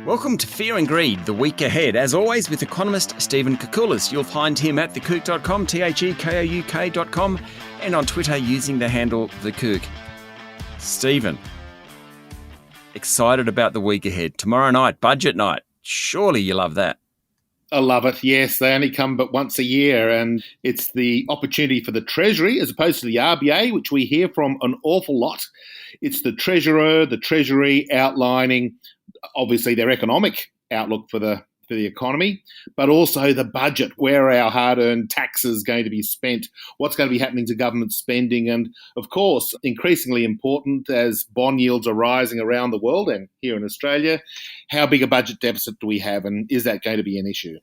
Welcome to Fear and Greed, the week ahead. As always, with economist Stephen Koukoulas. You'll find him at thekouk.com, thekouk.com, and on Twitter using the handle thekouk. Stephen, excited about the week ahead. Tomorrow night, budget night. Surely you love that. I love it, yes. They only come but once a year, and it's the opportunity for the Treasury as opposed to the RBA, which we hear from an awful lot. It's the Treasurer, the Treasury outlining, obviously, their economic outlook for the economy, but also the budget. Where are our hard-earned taxes going to be spent? What's going to be happening to government spending? And, of course, increasingly important as bond yields are rising around the world and here in Australia, how big a budget deficit do we have, and is that going to be an issue?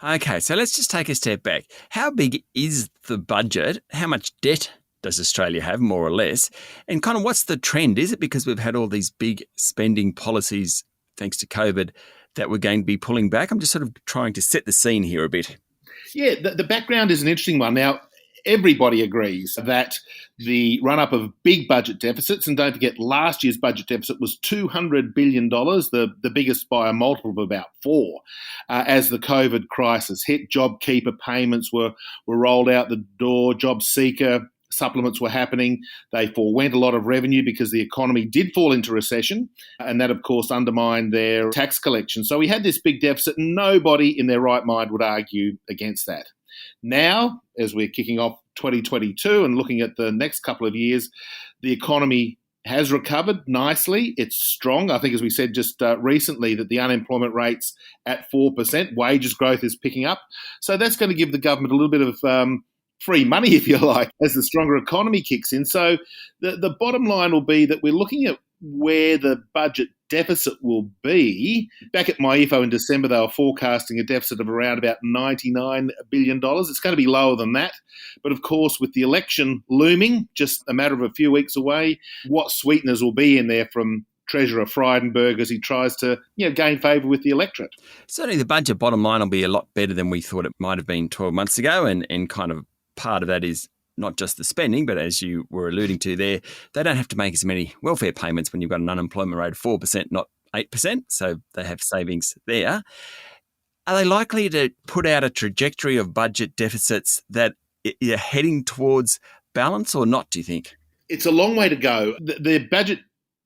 Okay, so let's just take a step back. How big is the budget? How much debt does Australia have, more or less? And kind of what's the trend? Is it because we've had all these big spending policies, thanks to COVID, that we're going to be pulling back? I'm just sort of trying to set the scene here a bit. Yeah, the background is an interesting one. Now, everybody agrees that the run-up of big budget deficits, and don't forget last year's budget deficit was $200 billion, the biggest by a multiple of about 4, as the COVID crisis hit. JobKeeper payments were rolled out the door, JobSeeker supplements were happening. They forewent a lot of revenue because the economy did fall into recession, and that, of course, undermined their tax collection. So we had this big deficit, and nobody in their right mind would argue against that. Now, as we're kicking off 2022 and looking at the next couple of years, the economy has recovered nicely. It's strong. I think, as we said just recently, that the unemployment rate's at 4%. Wages growth is picking up. So that's going to give the government a little bit of free money, if you like, as the stronger economy kicks in. So the bottom line will be that we're looking at where the budget deficit will be. Back at MyEFO in December, they were forecasting a deficit of around about $99 billion. It's going to be lower than that. But of course, with the election looming, just a matter of a few weeks away, what sweeteners will be in there from Treasurer Frydenberg as he tries to gain favour with the electorate? Certainly the budget bottom line will be a lot better than we thought it might have been 12 months ago, and kind of part of that is not just the spending, but as you were alluding to there, they don't have to make as many welfare payments when you've got an unemployment rate of 4%, not 8%. So they have savings there. Are they likely to put out a trajectory of budget deficits that are heading towards balance or not, do you think? It's a long way to go. The budget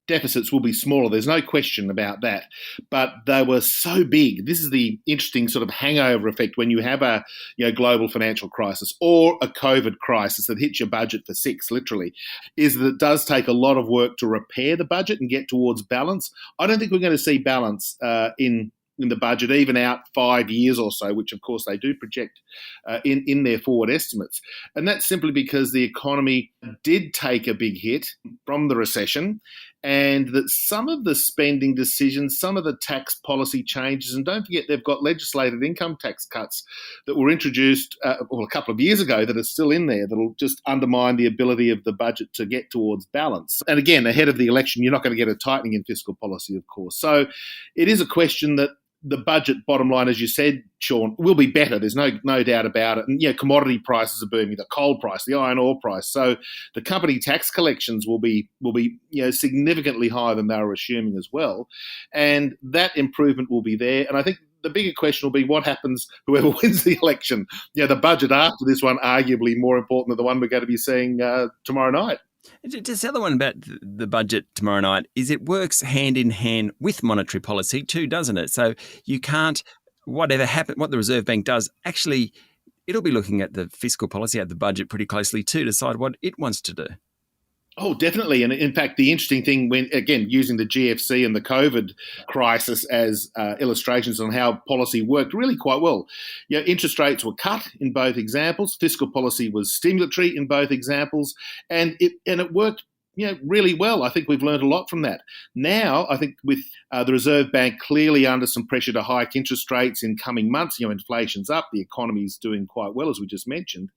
deficits will be smaller. There's no question about that. But they were so big. This is the interesting sort of hangover effect when you have a global financial crisis or a COVID crisis that hits your budget for 6, literally, is that it does take a lot of work to repair the budget and get towards balance. I don't think we're going to see balance in the budget, even out 5 years or so, which of course they do project in their forward estimates. And that's simply because the economy did take a big hit from the recession, and that some of the spending decisions, some of the tax policy changes, and don't forget they've got legislated income tax cuts that were introduced a couple of years ago that are still in there, that'll just undermine the ability of the budget to get towards balance. And again, ahead of the election, you're not going to get a tightening in fiscal policy, of course. So it is a question that the budget bottom line, as you said, Sean, will be better. There's no doubt about it. And commodity prices are booming, the coal price, the iron ore price. So the company tax collections will be significantly higher than they were assuming as well. And that improvement will be there. And I think the bigger question will be what happens whoever wins the election. The budget after this one, arguably more important than the one we're going to be seeing tomorrow night. Just the other one about the budget tomorrow night is it works hand in hand with monetary policy too, doesn't it? So you can't, whatever happen, what the Reserve Bank does, actually it'll be looking at the fiscal policy, at the budget pretty closely too, to decide what it wants to do. Oh, definitely. And in fact, the interesting thing when, again, using the GFC and the COVID crisis as illustrations on how policy worked really quite well. Interest rates were cut in both examples. Fiscal policy was stimulatory in both examples. And it worked really well. I think we've learned a lot from that. Now, I think with the Reserve Bank clearly under some pressure to hike interest rates in coming months, inflation's up, the economy's doing quite well, as we just mentioned,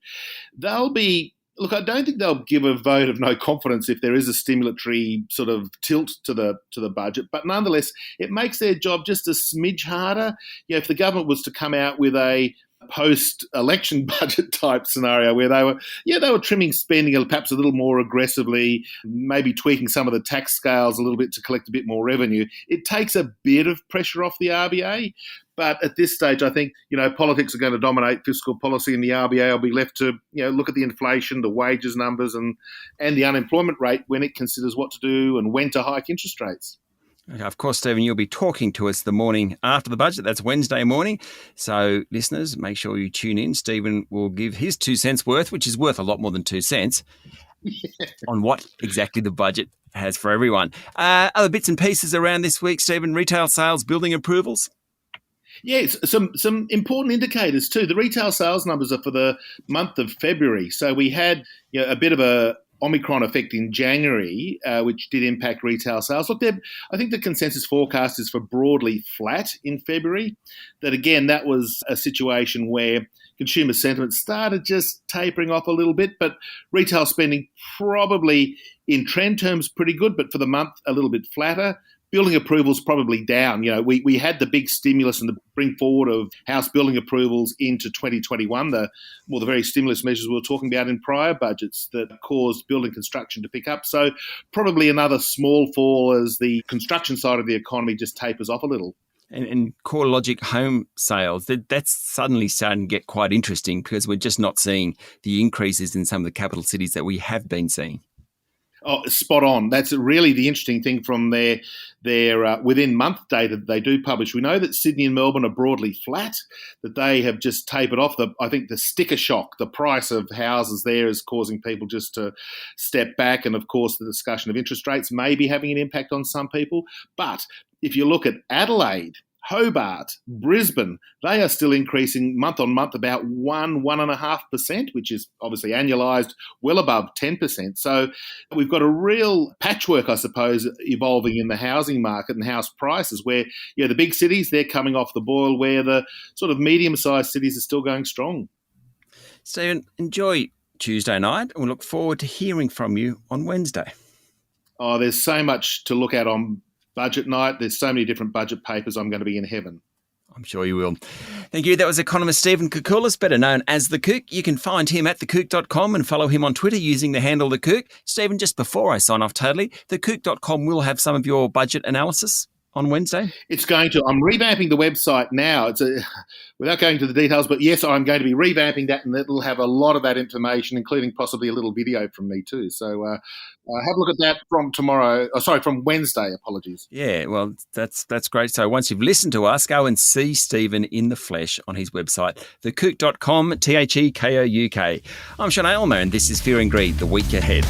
they'll be Look, I don't think they'll give a vote of no confidence if there is a stimulatory sort of tilt to the budget, but nonetheless, it makes their job just a smidge harder. If the government was to come out with a post-election budget type scenario where they were trimming spending perhaps a little more aggressively, maybe tweaking some of the tax scales a little bit to collect a bit more revenue. It takes a bit of pressure off the RBA. But at this stage, I think, politics are going to dominate fiscal policy, and the RBA will be left to, look at the inflation, the wages numbers and the unemployment rate when it considers what to do and when to hike interest rates. Of course, Stephen, you'll be talking to us the morning after the budget. That's Wednesday morning. So, listeners, make sure you tune in. Stephen will give his 2 cents worth, which is worth a lot more than 2 cents, on what exactly the budget has for everyone. Other bits and pieces around this week, Stephen, retail sales, building approvals. Yes, some important indicators too. The retail sales numbers are for the month of February. So we had a bit of a Omicron effect in January, which did impact retail sales. Look, I think the consensus forecast is for broadly flat in February. That was a situation where consumer sentiment started just tapering off a little bit, but retail spending probably in trend terms pretty good, but for the month a little bit flatter. Building approvals probably down. We had the big stimulus and the bring forward of house building approvals into 2021, the very stimulus measures we were talking about in prior budgets that caused building construction to pick up. So probably another small fall as the construction side of the economy just tapers off a little. And CoreLogic home sales, that's suddenly starting to get quite interesting because we're just not seeing the increases in some of the capital cities that we have been seeing. Oh, spot on. That's really the interesting thing from their within month data that they do publish. We know that Sydney and Melbourne are broadly flat, that they have just tapered off. I think the sticker shock, the price of houses there is causing people just to step back. And of course, the discussion of interest rates may be having an impact on some people. But if you look at Adelaide, Hobart, Brisbane, they are still increasing month on month about 1.5%, which is obviously annualised well above 10%. So we've got a real patchwork, I suppose, evolving in the housing market and house prices where, the big cities, they're coming off the boil where the sort of medium-sized cities are still going strong. Stephen, enjoy Tuesday night and we'll look forward to hearing from you on Wednesday. Oh, there's so much to look at on budget night. There's so many different budget papers. I'm going to be in heaven. I'm sure you will. Thank you. That was economist Stephen Koukoulas, better known as The Kouk. You can find him at thekouk.com and follow him on Twitter using the handle The Kouk. Stephen, just before I sign off totally, thekouk.com will have some of your budget analysis on Wednesday? It's going to. I'm revamping the website now. Without going to the details, but yes, I'm going to be revamping that, and it'll have a lot of that information, including possibly a little video from me too. So have a look at that from Wednesday. Apologies. Yeah, well, that's great. So once you've listened to us, go and see Stephen in the flesh on his website, thekouk.com, TheKouk. I'm Sean Aylmer, and this is Fear and Greed, the week ahead.